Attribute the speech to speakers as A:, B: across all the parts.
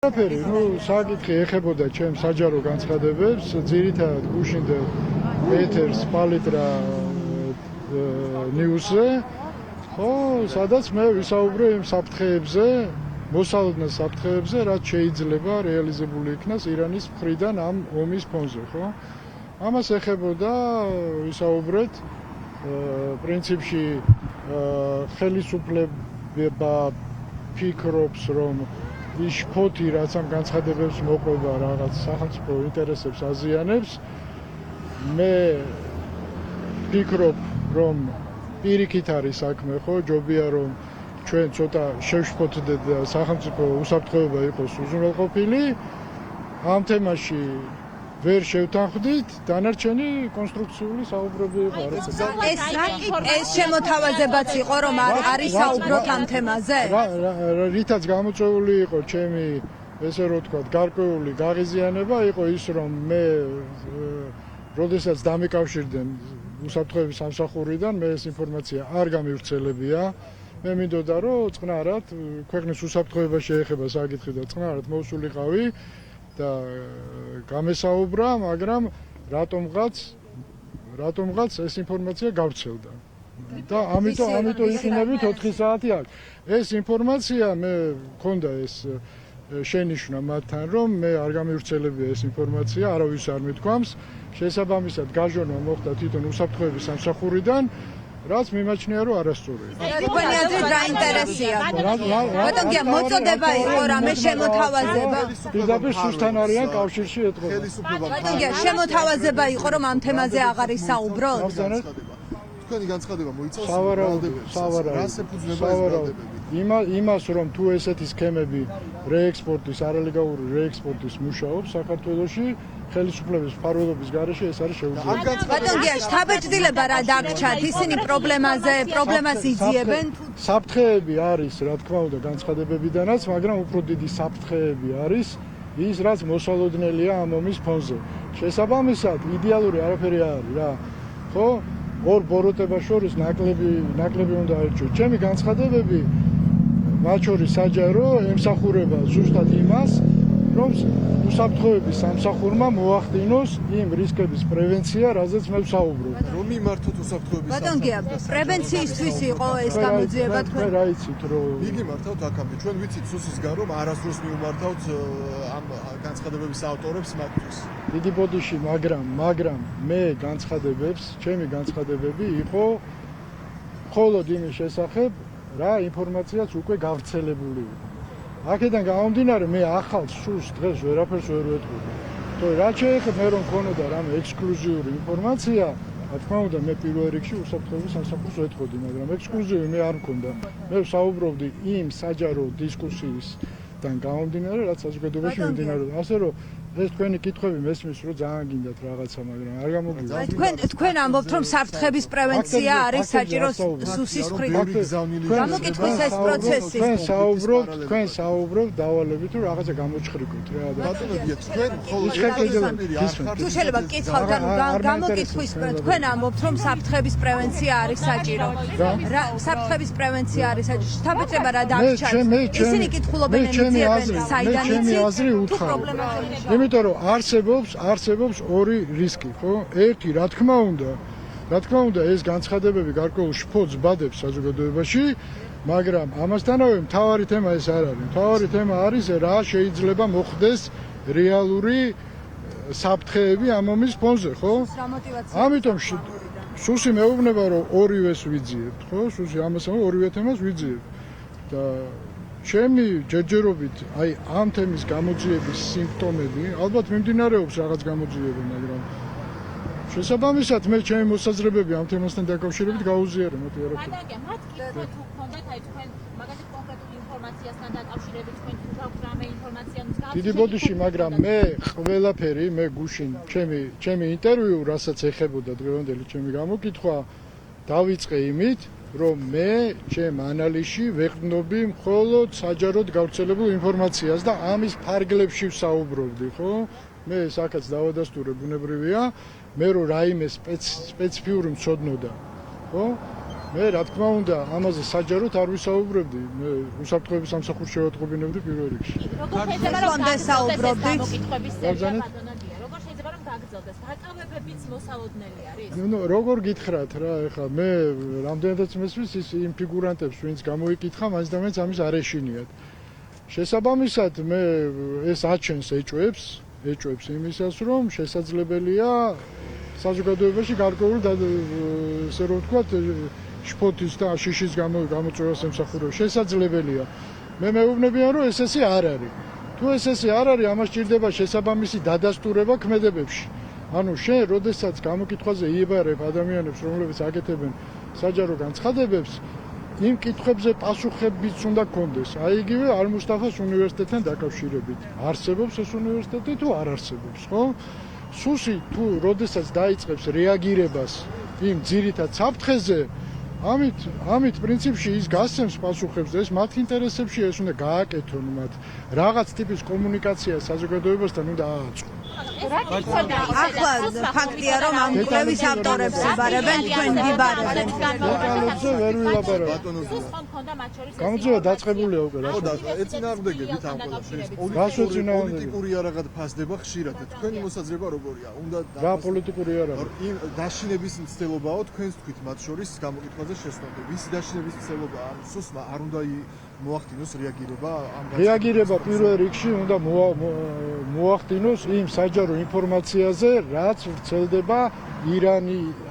A: საკითხი ეხებოდა ჩემ საჯარო განცხადებებს, ძირითადად გუშინდელ ეთერს პალიტრა ნიუსზე, სადაც მე ვისაუბრე იმ საფრთხეებზე, მოსალოდნელ საფრთხეებზე, რაც შეიძლება რეალიზებული იქნას ირანის მხრიდან ამ ომის ფონზე, ხო? ამას ეხებოდა ვისაუბრეთ პრინციპში ხელისუფლება ფიქრობს, რომ ის შფოთი, რაც ამ განცხადებებს მოყვება რაღაც სახელმწიფო ინტერესებს აზიანებს, მე ვფიქრობ, რომ პირიქით არის საქმე, ხო, ჯობია რომ ჩვენ ცოტა შევშფოთდეთ და სახელმწიფო უსაფრთხოება იყოს უზრუნველყოფილი. ამ თემაში ვერ შევთანხმდით, დანარჩენი კონსტრუქციული საუბრები იყო.
B: ეს შემოთავაზებაც იყო, რომ არის საუბროთ ამ თემაზე?
A: რითაც გამოწვეული იყო ჩემი, ესე რომ ვთქვათ, გარკვეული გაღიზიანება იყო ის, რომ მე როდესაც დამიკავშირდნენ უსაფრთხოების სამსახურიდან, მე ეს ინფორმაცია არ გამივრცელებია. მე მინდოდა, რომ წყნარად ქვეყნის უსაფრთხოება შეეხება საკითხი და წყნარად მოვსულიყავი და გამესაუბრა, მაგრამ რატომღაც ეს ინფორმაცია გავრცელდა. და ამიტომ იქნებით 4 საათი აქ. ეს ინფორმაცია მე მქონდა ეს შენიშვნა მათთან, რომ მე არ გამივრცელებია ეს ინფორმაცია, არავის არ მithქვამს. შესაბამისად გაჟონვა მოხდა თვითონ უსაფრთხოების სამსახურიდან, რაც მიმაჩნია, რომ არასწორია.
B: თქვენი აზრით რა ინტერესია? ბატონ გია, მოწოდება იყო რამე შემოთავაზება?
A: პირდაპირ სუსთან არიან კავშირში ეთყობა.
B: ბატონ გია, შემოთავაზება იყო, რომ ამ თემაზე აღარ ისაუბროთ?
C: თქვენი განცხადება მოიცავს
A: სავარაუდოდ იმას, რომ თუ ესეთი სქემები რეექსპორტის, არალეგალური რეექსპორტის მუშაობს საქართველოში, ხელისუფლების მფარველობის გარეშე ეს არის შეუძლებელი.
B: ბატონ გია, შთაბეჭდილება რა დაგჭათ? ისინი პრობლემას იძიებენ?
A: საფრთხეები არის, რა თქმა უნდა, განცხადებებიდანაც, მაგრამ უფრო დიდი საფრთხეები არის ის, რაც მოსალოდნელია ამ ომის ფონზე. შესაბამისად, იდეალური არაფერი არ არის რა. ხო? ორ ბოროტებას შორის ნაკლები უნდა არჩიოთ. ჩემი განცხადებები, მათ შორის საჯარო, ემსახურება ზუსტად იმას, რომ უსაფრთხოების სამსახურმა მოახდინოს იმ რისკების პრევენცია, რაზეც მე ვსაუბრობ.
C: რომ მიმართოთ უსაფრთხოების
B: ბატონ გია, პრევენციისთვის იყო ეს გამოძიება თქვენ?
A: რა იცით, რომ
C: იგი მართავთ აქამდე. ჩვენ ვიცით სუსისგან, რომ არასდროს მიუმართავთ ამ განცხადებების ავტორებს მათთვის.
A: დიდი ბოდიში, მაგრამ მე განცხადებებს, ჩემი განცხადებები იყო მხოლოდ იმის შესახებ, რა ინფორმაციაც უკვე გავრცელებული იყო. აქედან გამომდინარე, მე ახალს სულს დღეს ვერაფერს ვერ ვეთქვი. რაც შეეხება მე რომ მქონოდა რამე ექსკლუზიური ინფორმაცია, რა თქმა უნდა, მე პირველ რიგში უსაფრთხოების სამსახურს ვეთხოვდი, მაგრამ ექსკლუზივი მე არ მქონდა. მე ვსაუბრობდი იმ საჯარო დისკუსიისგან გამომდინარე, რაც საზოგადოებაში მიმდინარეობდა. ასე რომ ეს თქვენი კითხვები მესმის, რომ ძალიან გინდათ რაღაცა, მაგრამ არ გამოგივიდა.
B: თქვენ ამბობთ, რომ საფრთხების პრევენცია არის საჭირო სუსის მხრიდან. გამოკითხვის ეს პროცესი.
A: თქვენ საუბრობთ დავალებით, რომ რაღაცა გამოჩხრიკოთ რა.
C: ბატონო გია, თქვენ მხოლოდ
B: თუ შეიძლება გკითხავთ, გამოკითხვის თქვენ ამბობთ, რომ საფრთხების პრევენცია არის საჭირო. საფრთხების პრევენცია არის საჭირო. შთაბეჭდება რა დაგჭათ? ისინი კითხულობენ ემიძიებენ საიდან იცით? თუ პრობლემაა
A: იმიტომ რომ არსებობს ორი რისკი, ხო? ერთი, რა თქმა უნდა, ეს განცხადებები გარკვეულ შფოთს ბადებს საზოგადოებაში, მაგრამ ამასთანავე მთავარი თემა ეს არ არის. მთავარი თემა არის რა შეიძლება მოხდეს რეალური საფრთხეები ამ ომის ფონზე, ხო? ამიტომ სუსი მეუბნება, რომ ორივეს ვიძიებთ, ხო? სუსი ამასთან ორივე თემას ვიძიებთ. და ჩემი ჯერჯერობით აი ამ თემის გამოძიების სიმპტომები, ალბათ მიმდინარეობს რაღაც გამოძიება, მაგრამ შესაბამისად მე ჩემი მოსაზრებები ამ თემასთან დაკავშირებით გაუზიარე მოდი არაფერი.
D: მათ კი თუ გქონდათ აი თქვენ მაგალითად კონკრეტული ინფორმაციასთან დაკავშირებით თქვენ თუ გაქვთ რამე ინფორმაცია მსგავსი?
A: დიდი ბოდიში, მაგრამ მე ყველაფერი მე გუშინ ჩემი ინტერვიუ, რასაც ეხებოდა დღევანდელი ჩემი გამოკითხვა, დავიწყე იმით, რომ მე ჩემ ანალიზში ვეყრდნობი მხოლოდ საჯაროდ გავრცელებულ ინფორმაციას და ამის ფარგლებში ვსაუბრობდი, ხო? მე საკაც დავადასტურე, ბუნებრივია, მე რომ რაიმე სპეციფიური მცოდნოდა, ხო? მე რა თქმა უნდა ამაზე საჯაროდ არ ვისაუბრებდი. მე უსაფრთხოების სამსახურს შევატყობინებდი პირველ რიგში.
D: როგორ შეიძლება რომ
B: გაგრძელდეს
D: მოკითხების სერია ბატონოდია? როგორ შეიძლება რომ გაგრძელდეს? დაკავებებიც მოსალოდნელი არის?
A: ნუ როგორ გითხრათ რა, ეხლა მე რამდენადაც მესმის ის იმ ფიგურანტებს, ვინც გამოიკითხა, მაინც და მაინც ამის არ ეშინიათ. შესაბამისად მე ეს აჩენს ეჭვებს იმისას, რომ შესაძლებელია საზოგადოებაში გარკვეული ესე რომ ვთქვათ შფოთის და შიშის გამოწვევას ემსახურება შესაძლებელია. მე მეუბნებიან რომ ესეთი არ არის. თუ ესეთი არ არის, ამას ჭირდება შესაბამისი დადასტურება ქმედებებში. ანუ შენ როდესაც გამოკითხვაზე იებარებ ადამიანებს, რომლებიც აკეთებენ საჯარო განცხადებებს, იმ კითხვებზე პასუხებიც უნდა გქონდეს. აი იგივე ალ-მუსტაფას უნივერსიტეტთან დაკავშირებით. არსებობს ეს უნივერსიტეტი თუ არ არსებობს, ხო? სუსი თუ როდესაც დაიწყებს რეაგირებას იმ ძირითად საფრთხეზე, ამით პრინციპში ის გასცემს პასუხებს და ეს მათ ინტერესებში ეს უნდა გააკეთონ მათ. რაღაც ტიპის კომუნიკაცია საზოგადოებასთან უნდა ააწყო.
B: ახლა ფაქტია რომ ამ კვლევის ავტორებს იბარებენ, თქვენ გიბარებენ.
A: დეტალებზე ვერ ვილაპარაკ. გამოძიება დაწყებულია უკვე რა.
C: ხო და ეწინააღმდეგებით ამ ყველაფერს. პოლიტიკური არაღად ფასდება ხშირად და თქვენი მოსაზრება როგორია? უნდა
A: რა პოლიტიკური არაღად?
C: იმ დაშინების მცდელობაო თქვენს თქვით მათ შორის გამოკითხვაზე შესწავლები. ვის დაშინების მცდელობაა? ამ სუსმა არ უნდა მოახდინოს რეაგირება ამ
A: რეაგირება პირველ რიგში უნდა მოახდინოს იმ საჯარო ინფორმაციაზე, რაც ვრცელდება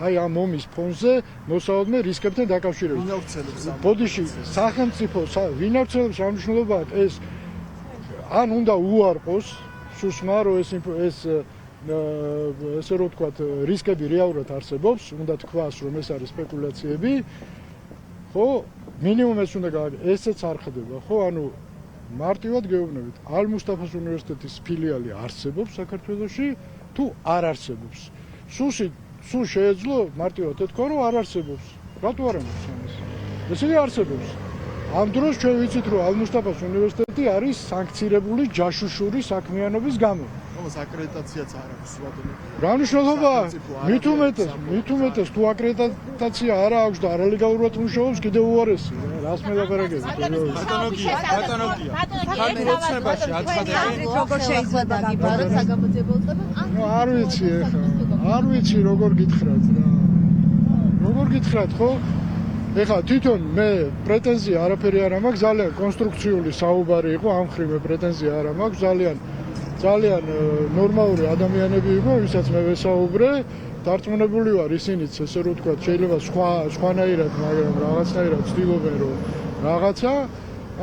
A: აი ამ ომის ფონზე მოსალოდნე რისკებთან დაკავშირებით.
C: ვინ ავრცელებს ამ?
A: ბოდიში სახელმწიფო ვინ ავრცელებს რა მნიშვნელობაა ეს? ან უნდა უარყოს სუსმა, რომ ესე რომ ვთქვათ რისკები რეალურად არსებობს, უნდა თქვას, რომ ეს არის სპეკულაციები. ხო, მინიმუმ ეს უნდა ესეც არ ხდება, ხო? ანუ მარტივად გეუბნებით, ალ-მუსტაფას უნივერსიტეტის ფილიალი არსებობს საქართველოში თუ არ არსებობს. სულ შეეძლო მარტივად ეთქვა, რომ არ არსებობს. რატო არ ამბობს ამას? ესე არსებობს. ამ დროს ჩვენ ვიცით, რომ ალ-მუსტაფას უნივერსიტეტი არის სანქცირებული ჯაშუშური საქმიანობის გამო.
C: ამას აკრედიტაციაც არ აქვს ბატონო.
A: რა მნიშვნელობაა? მით უმეტეს თუ აკრედიტაცია არ აქვს და არალეგალურად მუშაობს, კიდევ უარესი. რას მელაპარაკებთ?
E: ბატონოგია. ხალხუროცნებაში აცხადები.
B: როგორ შეიძლება გიბაროთ საგამოძიებელწება?
A: არ ვიცი ეხლა. არ ვიცი როგორ გითხრათ რა. როგორ გითხრათ ხო? ეხლა თვითონ მე პრეტენზია არაფერი არ მაქვს, ძალიან კონსტრუქციული საუბარი იყო, ამ ხრივ მე პრეტენზია არ მაქვს, ძალიან ნორმალური ადამიანები იყო, ვისაც მე ვესაუბრე, დარწმუნებული ვარ ისინიც, ესე რომ ვთქვათ, შეიძლება სხვანაირად, მაგრამ რაღაცნაირად ცდილობენ რომ რაღაცა,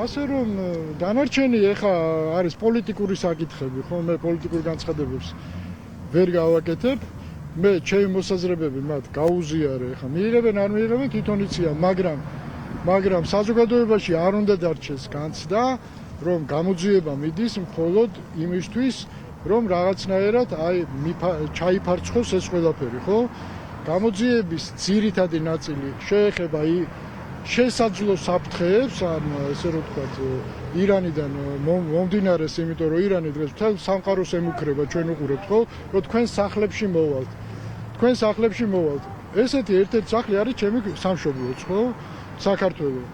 A: ასე რომ დანარჩენი ეხლა არის პოლიტიკური საკითხები, ხო, მე პოლიტიკურ განცხადებებს ვერ გავაკეთებ. მე ჩემი მოსაზრებები მათ გაუზიარე, ეხლა მიიღებენ არ მიიღებენ თვითონ იციან, მაგრამ საზოგადოებაში არ უნდა დარჩეს განცდა, რომ გამოძიება მიდის მხოლოდ იმისთვის, რომ რაღაცნაირად ჩაიფარცხოს ეს ყველაფერი, ხო? გამოძიების ძირითადი ნაწილი შეეხება შესაძლო საფრთხეებს, ან ესე რომ ვთქვათ, ირანიდან მომდინარეს, იმიტომ რომ ირანი დღეს მთელ სამყაროს ემუქრება, ჩვენ უყურებთ, ხო? რომ თქვენ სახლებში მოვალთ. ესეთი ერთ-ერთი სახლი არის ჩემი სამშობლოც, ხო? საქართველოს.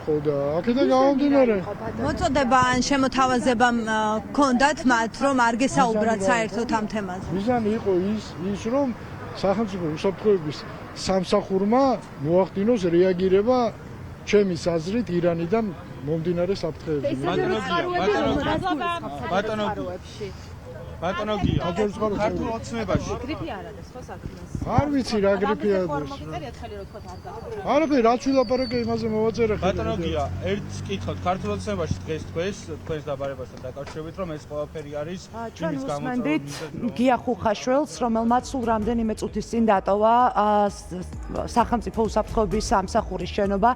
A: ხო და აქედან გამომდინარე
B: მოწოდება ან შემოთავაზება გქონდათ მათ, რომ არ გესაუბრათ საერთოდ ამ თემაზე.
A: მიზანი იყო ის რომ სახელმწიფო უსაფრთხოების სამსახურმა მოახდინოს რეაგირება ჩემის აზრით ირანიდან მომდინარე საფრთხეებზე.
E: ბატონოგია. ქართულ ოცნებაში.
D: გრიფი არ არის ხო საქმეს?
A: არ ვიცი რა გრიფია ეს.
D: მოგიწერიათ ხელი რომ თქვა არ გააღვიძე.
A: არაფერი რაც ვილაპარაკე იმაზე მოვაწერე ხელი.
E: ბატონოგია, ერთ კითხოთ, ქართულ ოცნებაში თქვენს დაბარებასთან დაკავშირებით, რომ ეს ყველაფერი არის
F: ჩვენ უსმენდით გია ხუხაშვილს, რომელმაც სულ რამდენიმე წუთის წინ დატოვა სახელმწიფო უსაფრთხოების სამსახურის შენობა